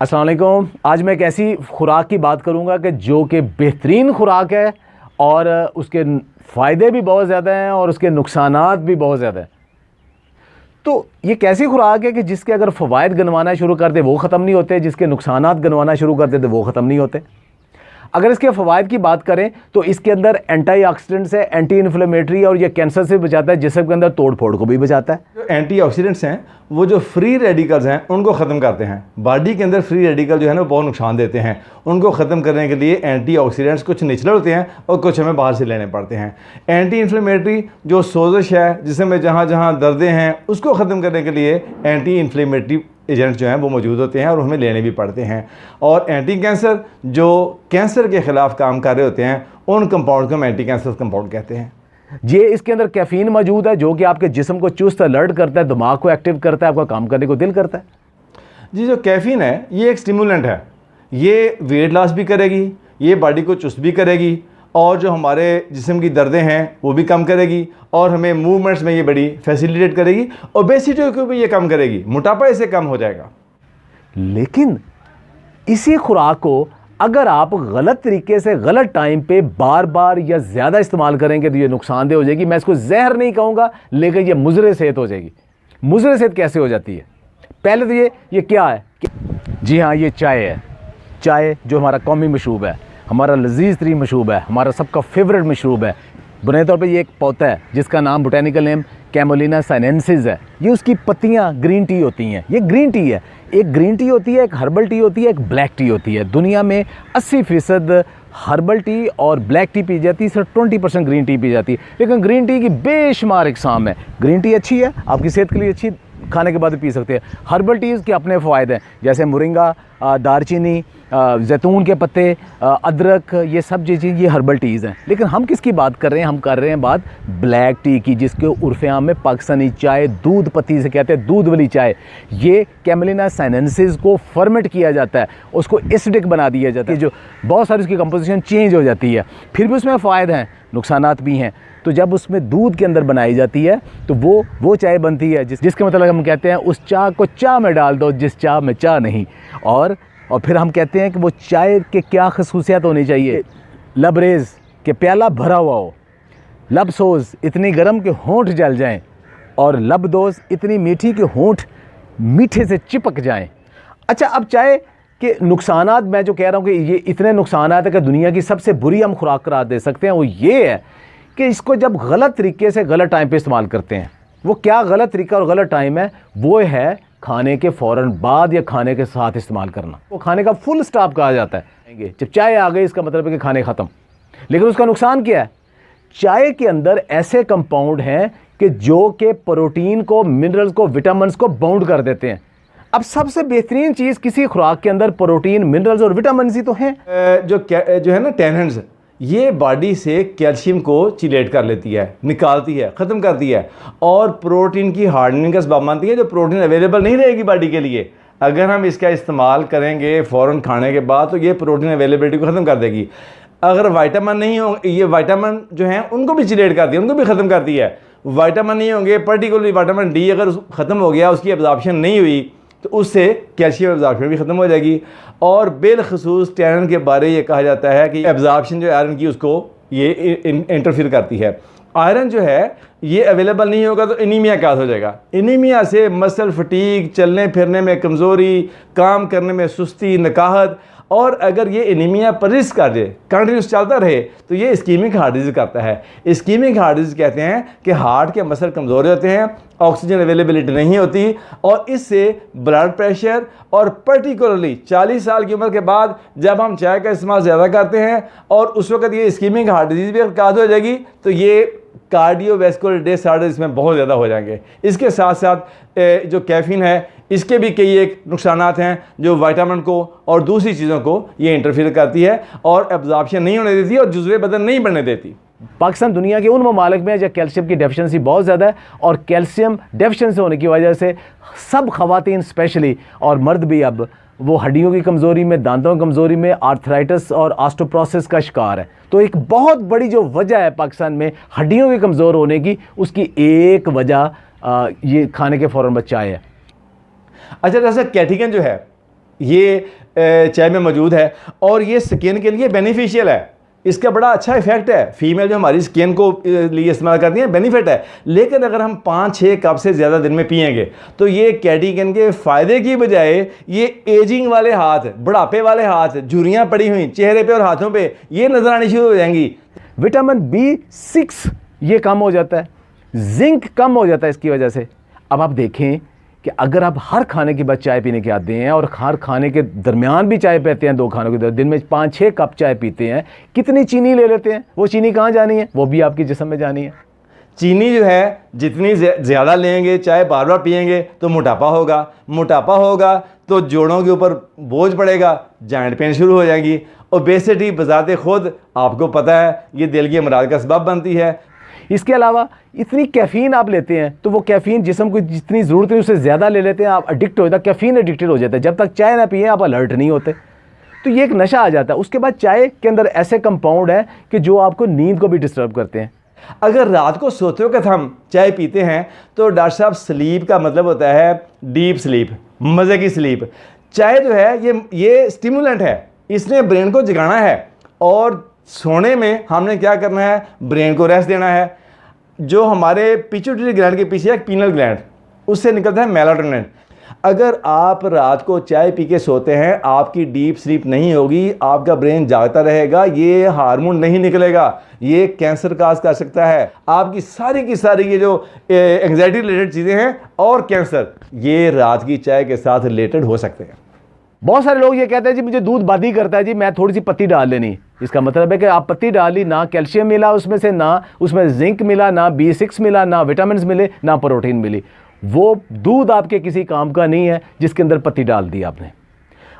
अस्सलाम वालेकुम। आज मैं एक ऐसी खुराक की बात करूंगा कि जो कि बेहतरीन खुराक है और उसके फ़ायदे भी बहुत ज़्यादा हैं और उसके नुकसानात भी बहुत ज़्यादा हैं। तो ये कैसी खुराक है कि जिसके अगर फ़वाइद गिनवाना शुरू कर दे वो ख़त्म नहीं होते, जिसके नुकसानात गिनवाना शुरू कर दे तो वो ख़त्म नहीं होते। अगर इसके फ़वाइद की बात करें तो इसके अंदर एंटीऑक्सीडेंट्स है, एंटी इन्फ्लेमेटरी, और ये कैंसर से बचाता है, जिस्म के अंदर तोड़ फोड़ को भी बचाता है। जो एंटीऑक्सीडेंट्स हैं वो जो फ्री रेडिकल्स हैं उनको ख़त्म करते हैं। बॉडी के अंदर फ्री रेडिकल जो है ना वो बहुत नुकसान देते हैं। उनको ख़त्म करने के लिए एंटीऑक्सीडेंट्स कुछ नेचुरल होते हैं और कुछ हमें बाहर से लेने पड़ते हैं। एंटी इन्फ्लेमेटरी जो सोजिश है, जिसमें में जहाँ जहाँ दर्दें हैं, उसको ख़त्म करने के लिए एंटी इन्फ्लेमेटरी एजेंट्स जो हैं वो मौजूद होते हैं और हमें लेने भी पड़ते हैं। और एंटी कैंसर जो कैंसर के ख़िलाफ़ काम कर रहे होते हैं उन कंपाउंड को हम एंटी कैंसर कंपाउंड कहते हैं। ये इसके अंदर कैफीन मौजूद है जो कि आपके जिस्म को चुस्त अलर्ट करता है, दिमाग को एक्टिव करता है, आपका काम करने को दिल करता है। जी, जो कैफीन है ये एक स्टिमुलेंट है। ये वेट लॉस भी करेगी, ये बॉडी को चुस्त भी करेगी और जो हमारे जिस्म की दर्दें हैं वो भी कम करेगी और हमें मूवमेंट्स में ये बड़ी फैसिलिटेट करेगी। ओबेसिटी को भी ये कम करेगी, मोटापा इससे कम हो जाएगा। लेकिन इसी खुराक को अगर आप गलत तरीके से गलत टाइम पे बार बार या ज़्यादा इस्तेमाल करेंगे तो ये नुकसानदेह हो जाएगी। मैं इसको जहर नहीं कहूँगा, लेकिन ये मुज़र सेहत हो जाएगी। मुज़र सेहत कैसे हो जाती है? पहले तो ये क्या है? जी हाँ, ये चाय है। चाय जो हमारा कौमी मशरूब है, हमारा लजीज़ तरीन मशरूब है, हमारा सबका फेवरेट मशरूब है। बुनियादी तौर पे ये एक पौधा है जिसका नाम बोटेनिकल नेम कैमोलिना साइनेंसिस है। ये उसकी पत्तियाँ ग्रीन टी होती हैं। ये ग्रीन टी है। एक ग्रीन टी होती है, एक हर्बल टी होती है, एक ब्लैक टी होती है। दुनिया में 80% हर्बल टी और ब्लैक टी पी जाती है, सिर्फ 20% ग्रीन टी पी जाती है। लेकिन ग्रीन टी की बेशुमार इकसाम है। ग्रीन टी अच्छी है, आपकी सेहत के लिए अच्छी, खाने के बाद पी सकते हैं। हर्बल टीज़ के अपने फ़ायदे हैं, जैसे मोरिंगा, दारचीनी, जैतून के पत्ते, अदरक, ये सब चीज़ें ये हर्बल टीज़ हैं। लेकिन हम किसकी बात कर रहे हैं? हम कर रहे हैं बात ब्लैक टी की, जिसके उर्फ़े आम में पाकिस्तानी चाय दूध पत्ती से कहते हैं, दूध वाली चाय। ये कैमोलिना साइनेंसिस को फर्मेंट किया जाता है, उसको एसिडिक बना दिया जाता है, जो बहुत सारी उसकी कंपोजिशन चेंज हो जाती है। फिर भी उसमें फ़ायदे हैं, नुकसानात भी हैं। तो जब उसमें दूध के अंदर बनाई जाती है तो वो चाय बनती है जिसके मतलब हम कहते हैं उस चाय को चाय में डाल दो जिस चाय में चाय नहीं। और फिर हम कहते हैं कि वो चाय के क्या खसूसियात होनी चाहिए? लबरेज के प्याला भरा हुआ हो, लबसोज इतनी गर्म कि होंठ जल जाएं, और लबदोज इतनी मीठी कि होंठ मीठे से चिपक जाएं। अच्छा, अब चाय के नुकसानात मैं जो कह रहा हूँ कि ये इतने नुकसानात है कि दुनिया की सबसे बुरी हम खुराक करार दे सकते हैं, वो ये है कि इसको जब गलत तरीके से गलत टाइम पे इस्तेमाल करते हैं। वो क्या गलत तरीका और गलत टाइम है? वो है खाने के फ़ौरन बाद या खाने के साथ इस्तेमाल करना। वो खाने का फुल स्टॉप कहा जाता है। जब चाय आ गई इसका मतलब है कि खाने ख़त्म। लेकिन उसका नुकसान क्या है? चाय के अंदर ऐसे कंपाउंड हैं कि जो कि प्रोटीन को, मिनरल्स को, विटामिन्स को बाउंड कर देते हैं। अब सबसे बेहतरीन चीज़ किसी खुराक के अंदर प्रोटीन, मिनरल्स और विटामिन ही तो हैं। जो है ना टैनिन्स, ये बॉडी से कैल्शियम को चिलेट कर लेती है, निकालती है, ख़त्म करती है और प्रोटीन की हार्डनिंग का सबब बनती है। जो प्रोटीन अवेलेबल नहीं रहेगी बॉडी के लिए, अगर हम इसका इस्तेमाल करेंगे फ़ौरन खाने के बाद तो ये प्रोटीन अवेलेबिलिटी को ख़त्म कर देगी। अगर विटामिन नहीं हो, ये विटामिन जो हैं उनको भी चिलेट करती है, उनको भी ख़त्म करती है। विटामिन नहीं होंगे, पर्टिकुलरली विटामिन डी अगर ख़त्म हो गया, उसकी एब्जॉर्प्शन नहीं हुई तो उससे कैल्शियम एब्जॉर्प्शन भी ख़त्म हो जाएगी। और बिलखसूस टैनिन के बारे ये कहा जाता है कि एब्जॉर्प्शन जो आयरन की उसको ये इंटरफियर करती है। आयरन जो है ये अवेलेबल नहीं होगा तो एनीमिया का हो जाएगा। एनीमिया से मसल फटीग, चलने फिरने में कमज़ोरी, काम करने में सुस्ती, नकाहत, और अगर ये एनीमिया परसिस्ट कर जाए, कंटिन्यूस चलता रहे, तो ये इस्कीमिक हार्ट डिजीज़ करता है। इस्कीमिक हार्ट डिजीज़ कहते हैं कि हार्ट के मसल कमज़ोर होते हैं, ऑक्सीजन अवेलेबिलिटी नहीं होती और इससे ब्लड प्रेशर, और पर्टिकुलरली 40 साल की उम्र के बाद जब हम चाय का इस्तेमाल ज़्यादा करते हैं और उस वक्त ये इस्कीमिक हार्ट डिजीज़ भी अगर काज हो जाएगी तो ये कार्डियोवैस्कुलर डिसऑर्डर इसमें बहुत ज़्यादा हो जाएंगे। इसके साथ साथ जो कैफीन है इसके भी कई एक नुकसानात हैं जो विटामिन को और दूसरी चीज़ों को ये इंटरफेयर करती है और एब्जॉर्प्शन नहीं होने देती और जुज़वे बदन नहीं बनने देती। पाकिस्तान दुनिया के उन ममालिक में जहाँ कैल्शियम की डेफिशिएंसी बहुत ज़्यादा है, और कैल्शियम डेफिशिएंसी होने की वजह से सब ख़वातीन स्पेशली और मर्द भी अब वो हड्डियों की कमज़ोरी में, दांतों की कमज़ोरी में, आर्थराइटिस और ऑस्टियोपोरोसिस का शिकार है। तो एक बहुत बड़ी जो वजह है पाकिस्तान में हड्डियों के कमज़ोर होने की, उसकी एक वजह ये खाने के फ़ौरन बाद चाय है। अच्छा, जैसे कैटिकन जो है ये चाय में मौजूद है और ये स्किन के लिए बेनिफिशियल है। इसका बड़ा अच्छा इफेक्ट है। फीमेल जो हमारी स्किन को लिए इस्तेमाल करती हैं, बेनिफिट है। लेकिन अगर हम 5-6 कप से ज़्यादा दिन में पिएंगे तो ये कैटीकेन के फ़ायदे की बजाय ये एजिंग वाले हाथ, बुढ़ापे वाले हाथ, झुर्रियाँ पड़ी हुई चेहरे पे और हाथों पे ये नज़र आनी शुरू हो जाएंगी। विटामिन B6 ये कम हो जाता है, जिंक कम हो जाता है इसकी वजह से। अब आप देखें कि अगर आप हर खाने के बाद चाय पीने के आते हैं और हर खाने के दरमियान भी चाय पीते हैं, 2 खानों के दिन में 5-6 कप चाय पीते हैं, कितनी चीनी ले लेते हैं? वो चीनी कहाँ जानी है? वो भी आपके जिस्म में जानी है। चीनी जो है जितनी ज़्यादा लेंगे, चाय बार बार पिएंगे तो मोटापा होगा, मोटापा होगा तो जोड़ों के ऊपर बोझ पड़ेगा, जॉइंट पेन शुरू हो जाएंगी। ओबेसिटी बजाते खुद आपको पता है ये दिल की अमराज का सबब बनती है। इसके अलावा इतनी कैफ़ीन आप लेते हैं तो वो कैफ़ीन जिस्म को जितनी ज़रूरत है उससे ज़्यादा ले लेते हैं, आप एडिक्ट हो जाते हैं, कैफ़ीन एडिक्टेड हो जाता है। जब तक चाय ना पिए आप अलर्ट नहीं होते, तो ये एक नशा आ जाता है। उसके बाद चाय के अंदर ऐसे कंपाउंड है कि जो आपको नींद को भी डिस्टर्ब करते हैं। अगर रात को सोते वक्त हम चाय पीते हैं तो डॉक्टर साहब स्लीप का मतलब होता है डीप स्लीप, मज़े की स्लीप। चाय जो है ये स्टिमुलेंट है, इसने ब्रेन को जगाना है और सोने में हमने क्या करना है, ब्रेन को रेस्ट देना है। जो हमारे पिट्यूटरी ग्लैंड के पीछे एक पीनल ग्लैंड, उससे निकलता है मेलाटोनिन। अगर आप रात को चाय पी के सोते हैं आपकी डीप स्लीप नहीं होगी, आपका ब्रेन जागता रहेगा, ये हार्मोन नहीं निकलेगा, ये कैंसर काज कर सकता है। आपकी सारी की सारी ये जो एंग्जाइटी रिलेटेड चीज़ें हैं और कैंसर, ये रात की चाय के साथ रिलेटेड हो सकते हैं। बहुत सारे लोग ये कहते हैं जी मुझे दूध बादी करता है जी, मैं थोड़ी सी पत्ती डाल लेनी। इसका मतलब है कि आप पत्ती डाली, ना कैल्शियम मिला उसमें से, ना उसमें जिंक मिला, ना B6 मिला, ना विटामिन मिले, ना प्रोटीन मिली। वो दूध आपके किसी काम का नहीं है जिसके अंदर पत्ती डाल दी आपने।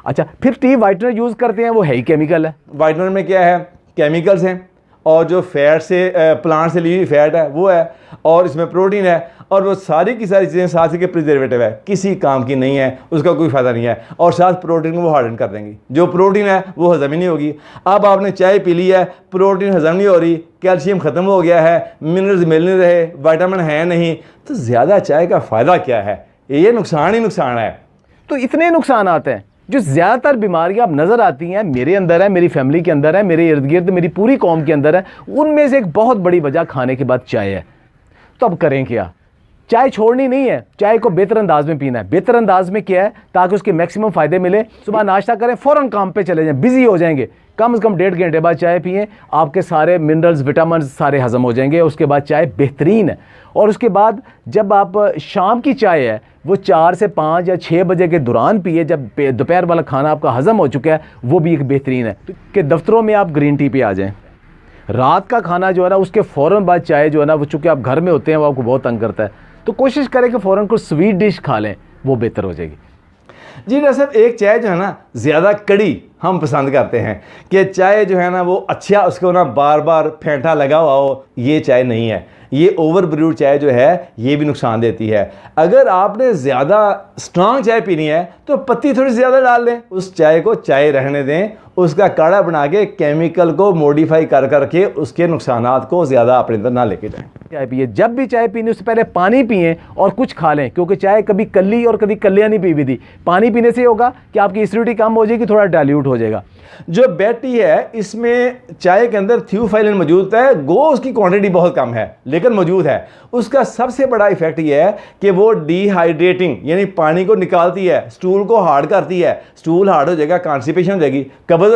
अच्छा, फिर टी वाइटनर यूज़ करते हैं, वो है ही केमिकल है। वाइटनर में क्या है, केमिकल्स हैं और जो फैट से प्लांट से ली हुई फैट है वो है और इसमें प्रोटीन है और वो सारी की सारी चीज़ें साथ के प्रिजर्वेटिव है, किसी काम की नहीं है, उसका कोई फ़ायदा नहीं है। और साथ प्रोटीन को वो हार्डन कर देंगी, जो प्रोटीन है वो हज़म ही नहीं होगी। अब आपने चाय पी ली है, प्रोटीन हज़म नहीं हो रही, कैल्शियम ख़त्म हो गया है, मिनरल्स मिल नहीं रहे, विटामिन है नहीं, तो ज़्यादा चाय का फ़ायदा क्या है? ये नुकसान ही नुकसान है। तो इतने नुकसान आते हैं। जो ज़्यादातर बीमारियां अब नज़र आती हैं, मेरे अंदर है, मेरी फैमिली के अंदर है, मेरे इर्द गिर्द मेरी पूरी कौम के अंदर है, उनमें से एक बहुत बड़ी वजह खाने के बाद चाय है। तो अब करें क्या? चाय छोड़नी नहीं है, चाय को बेहतर अंदाज में पीना है। बेहतर अंदाज में क्या है, ताकि उसके मैक्सिमम फ़ायदे मिले। सुबह नाश्ता करें, फ़ौरन काम पे चले जाएं, बिजी हो जाएंगे। कम से कम 1.5 घंटे बाद चाय पिएं, आपके सारे मिनरल्स, विटामिन सारे हजम हो जाएंगे। उसके बाद चाय बेहतरीन है। और उसके बाद जब आप शाम की चाय है वो 4 से 5 या 6 बजे के दौरान पिए, जब दोपहर वाला खाना आपका हजम हो चुका है, वो भी एक बेहतरीन है। कि दफ्तरों में आप ग्रीन टी पे आ जाएं। रात का खाना जो है ना उसके फ़ौरन बाद चाय जो है ना, वो चूँकि आप घर में होते हैं, वो आपको बहुत तंग करता है, तो कोशिश करें कि फ़ौरन कोई स्वीट डिश खा लें, वो बेहतर हो जाएगी। जी डॉक्टर साहब, एक चाय जो है ना ज़्यादा कड़ी हम पसंद करते हैं कि चाय जो है ना वो अच्छा, उसको ना बार बार फेंटा लगा हुआ हो, ये चाय नहीं है। ये ओवर ब्रूड चाय जो है ये भी नुकसान देती है। अगर आपने ज़्यादा स्ट्रांग चाय पीनी है तो पत्ती थोड़ी ज़्यादा डाल लें, उस चाय को चाय रहने दें, उसका काढ़ा बना के केमिकल को मॉडिफाई कर करके उसके नुकसानात को ज़्यादा अपने अंदर ना लेके जाएं। चाय पिए, जब भी चाय पीने उससे पहले पानी पिएं और कुछ खा लें, क्योंकि चाय कभी कल्ली और कभी कलियाँ नहीं पी भी थी। पानी पीने से होगा कि आपकी एसिडिटी कम हो जाएगी, थोड़ा डाइल्यूट हो जाएगा। जो बेड टी है इसमें चाय के अंदर थियोफाइलिन मौजूद है, गो उसकी क्वांटिटी बहुत कम है लेकिन मौजूद है। उसका सबसे बड़ा इफेक्ट ये है कि वो डिहाइड्रेटिंग यानी पानी को निकालती है, स्टूल को हार्ड करती है। स्टूल हार्ड हो जाएगा, कॉन्स्टिपेशन हो जाएगी, कब्ज